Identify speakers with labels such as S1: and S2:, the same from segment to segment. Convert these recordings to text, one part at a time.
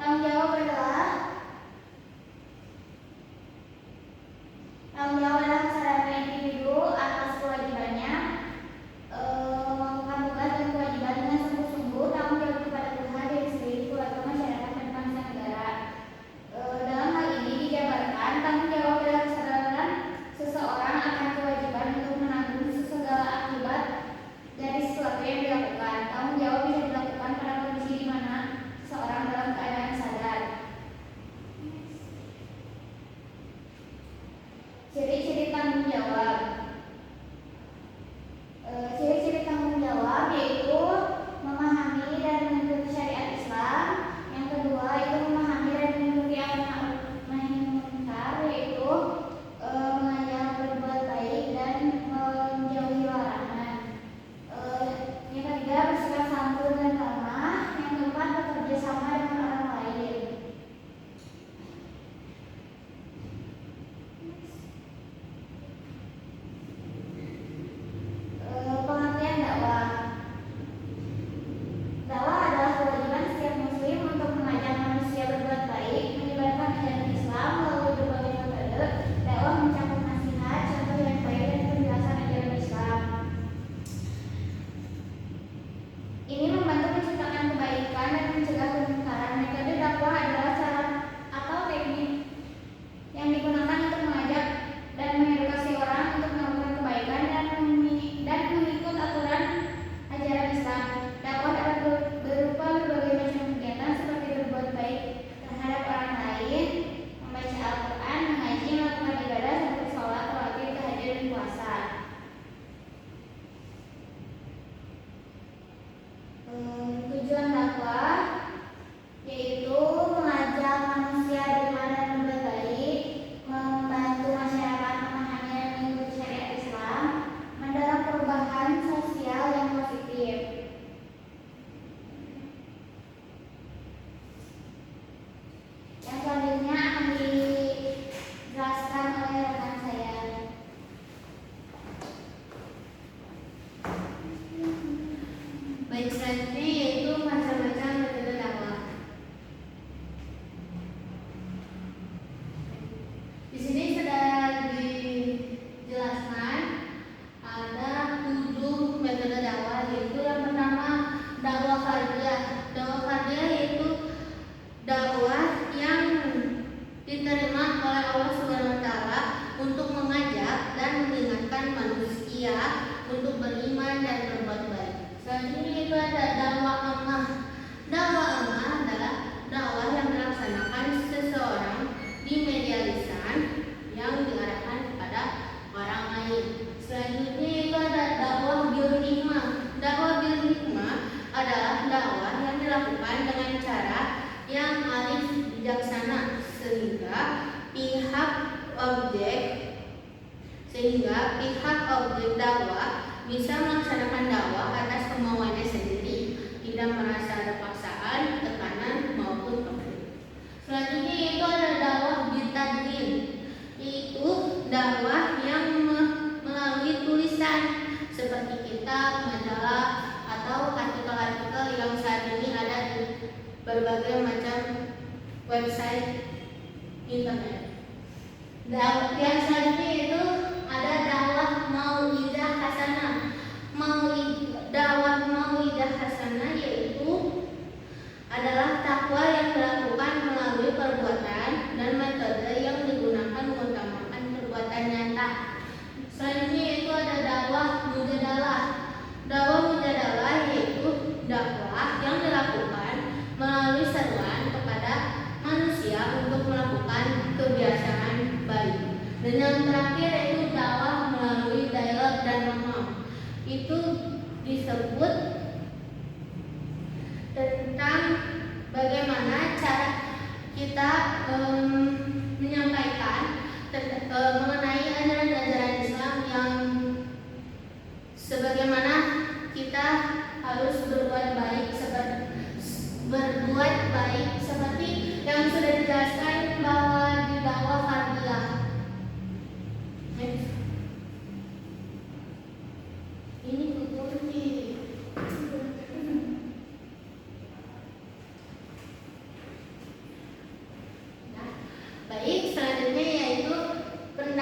S1: Tanggung jawab adalah kesadaran individu atas kewajibannya melakukan tugas dan kewajiban dengan sungguh-sungguh, tanggung jawab kepada Tuhan, diri sendiri, keluarga, masyarakat, dan bangsa negara. Dalam hal ini dijabarkan tanggung jawab adalah kesadaran seseorang akan kewajiban untuk menanggung segala akibat dari sesuatu yang dilakukan. Tanggung jawab bisa dilakukan pada kondisi di mana seorang dalam keadaan sadar. Ciri-ciri tanggung jawab. Ciri-ciri tanggung jawab yaitu memahami dan mengikuti syariat Islam. Yang kedua itu memahami dan mengikuti amar nahi munkar, yaitu mengajak berbuat baik dan menjauhi larangan. Yang ketiga bersikap santun dan ramah. Yang keempat bekerja sama dengan orang lain. Pengertian dakwah. Dakwah adalah kewajiban setiap muslim untuk mengajak manusia berbuat baik, menyebarkan ajaran Islam melalui berbagai metode. Dakwah mencakup nasihat, contoh yang baik, dan penjelasan ajaran Islam. Ini membantu menciptakan kebaikan dan mencegah kemungkaran. Metode dakwah adalah cara atau teknik yang digunakan untuk mengajak dan mengedukasi orang untuk melakukan kebaikan dan mengikut aturan ajaran Islam. Dakwah dapat berupa berbagai macam kegiatan seperti berbuat baik terhadap orang lain, membaca Al-Quran, mengaji, melakukan ibadah seperti sholat, tarawih, tahajud, dan puasa. Tujuan dakwah yaitu mengajak manusia beriman dan berbuat baik, membantu masyarakat memahami dan mengikuti syariat Islam, mendorong perubahan sosial yang positif. Yang selanjutnya akan dijelaskan oleh rekan saya.
S2: Baik, selanjutnya yaitu macam-macam metode dakwah. Di sini sudah dijelaskan ada 7 metode dakwah, yaitu yang pertama dakwah fardiyah. Dakwah fardiyah yaitu dakwah yang diterima oleh Allah Subhanahu wa taala untuk mengajak dan mengingatkan manusia untuk beriman dan berbuat baik. Selanjutnya itu ada dakwah ammah. Dakwah ammah adalah dakwah yang dilaksanakan seseorang di media lisan yang diarahkan kepada orang lain. Selanjutnya itu ada dakwah bil hikmah. Dakwah bil hikmah adalah dakwah yang dilakukan dengan cara yang arif bijaksana sehingga pihak objek dakwah bisa melaksanakan dakwah atas kemauannya sendiri, tidak merasa ada paksaan, tekanan maupun konflik. Selanjutnya itu ada dakwah bitadwin, yaitu dakwah yang melalui tulisan seperti kitab, majalah, atau artikel-artikel yang saat ini ada di berbagai macam website internet. Yang selanjutnya itu ada dakwah mau'idah hasanah. Dakwah mau'idah hasanah yaitu adalah takwa yang dilakukan melalui perbuatan dan metode yang digunakan mengutamakan perbuatan nyata. Selanjutnya itu ada dakwah mujadalah. Dakwah mujadalah yaitu dakwah yang dilakukan melalui seruan kepada manusia untuk melakukan kebiasaan baik. Dan yang terakhir yaitu dakwah melalui dialog dan monolog. Itu disebut tentang bagaimana cara kita menyampaikan mengenai ajaran-ajaran Islam yang sebagaimana kita harus berbuat baik seperti yang sudah dijelaskan bahwa di dakwah fardiyah. Ini kunci.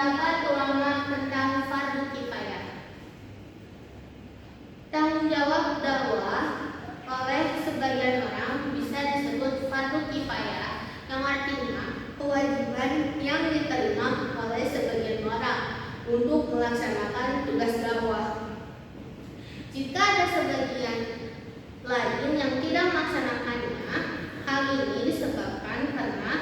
S2: Pendapat ulama tentang fardu kifayah. Tanggung jawab dakwah oleh sebagian orang bisa disebut fardu kifayah, yang artinya kewajiban yang diterima oleh sebagian orang untuk melaksanakan tugas dakwah. Jika ada sebagian lain yang tidak melaksanakannya, hal ini disebabkan karena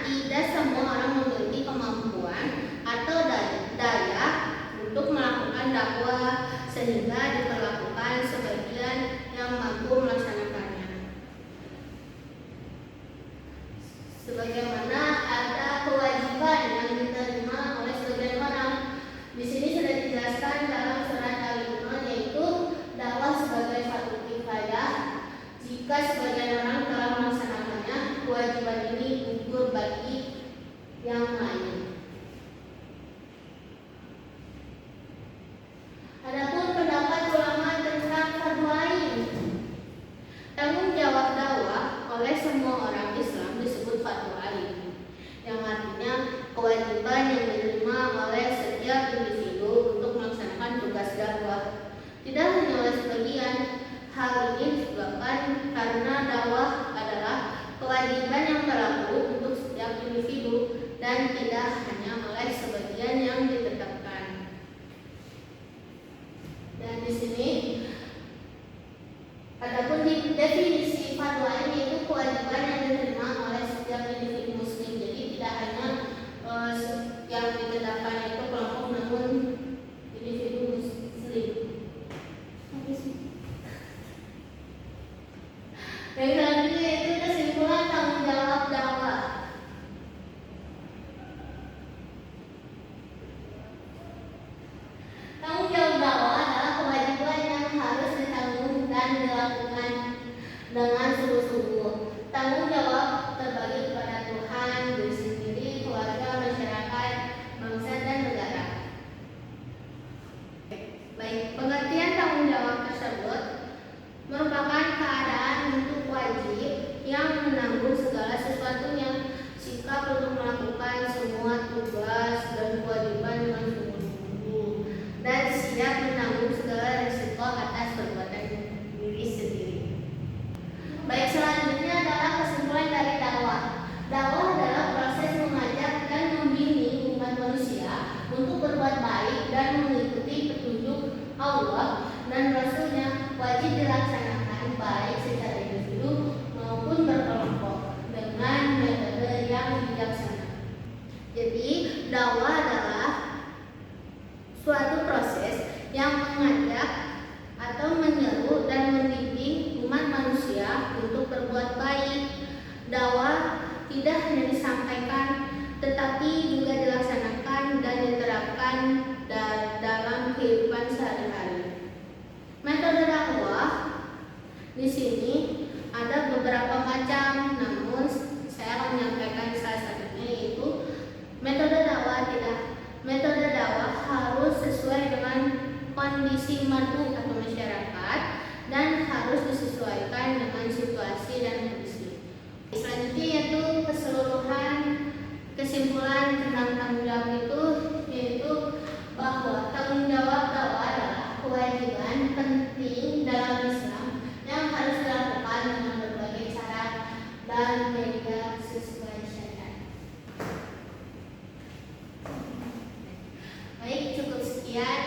S2: tidak semua orang memiliki kemampuan atau daya untuk melakukan dakwah, sehingga diperlakukan sebagian yang mampu melaksanakannya. Sebagaimana ada kewajiban yang diterima oleh sebagian orang, di sini sudah dijelaskan dalam surat Al-Imran, yaitu dakwah sebagai fardu kifayah. Jika sebagian orang telah melaksanakannya, kewajiban ini gugur bagi yang lain. Adapun pendapat ulama tentang fardu ain. Tanggung jawab dakwah oleh semua orang Islam disebut fardu ain, yang artinya kewajiban yang diterima oleh setiap individu untuk melaksanakan tugas dakwah. Tidak hanya oleh sebagian, hal ini disebabkan karena dakwah adalah kewajiban yang berlaku untuk setiap individu dan tidak hanya oleh sebagian yang ditetapkan. Dan di sini adapun definisi fardu ain yaitu kewajiban yang diterima oleh setiap individu muslim. Jadi tidak hanya yang ditetapkan itu kelompok, namun individu muslim. Yang selanjutnya itu kesimpulan tanggung jawab dakwah. Tanggung jawab dakwah adalah kewajiban yang harus ditanggung dan dilakukan dengan sungguh-sungguh. Tanggung jawab terbagi kepada Tuhan, diri sendiri, keluarga, masyarakat, bangsa, dan negara. Baik, pengertian tanggung jawab tersebut merupakan keadaan untuk wajib yang menanggung segala sesuatunya, sikap untuk melakukan semua tugas dan kewajiban dengan sungguh-sungguh, dan siap menanggung segala risiko atas perbuatan diri sendiri. Baik, selanjutnya adalah kesimpulan dari dakwah. Dakwah adalah proses mengajak dan membimbing umat manusia untuk berbuat baik dan mengikuti petunjuk Allah dan Rasul-Nya. Wajib dilaksanakan baik secara individu maupun berkelompok dengan metode yang bijaksana. Jadi, dakwah adalah suatu proses yang mengajak atau menyeru dan membimbing umat manusia untuk berbuat baik. Dakwah tidak hanya disampaikan, tetapi juga dilaksanakan dan diterapkan dalam kehidupan sehari-hari. Metode dakwah di sini ada beberapa macam, namun saya akan menyampaikan salah satunya, yaitu metode dakwah harus sesuai dengan kondisi madu atau masyarakat dan harus disesuaikan dengan situasi dan kondisi. Selanjutnya yaitu keseluruhan kesimpulan tentang tanggung jawab itu, yaitu bahwa tanggung jawab dakwah adalah kewajiban penting dalam Islam yang harus dilakukan dengan berbagai cara dan media sesuai syariat. Baik, cukup sekian.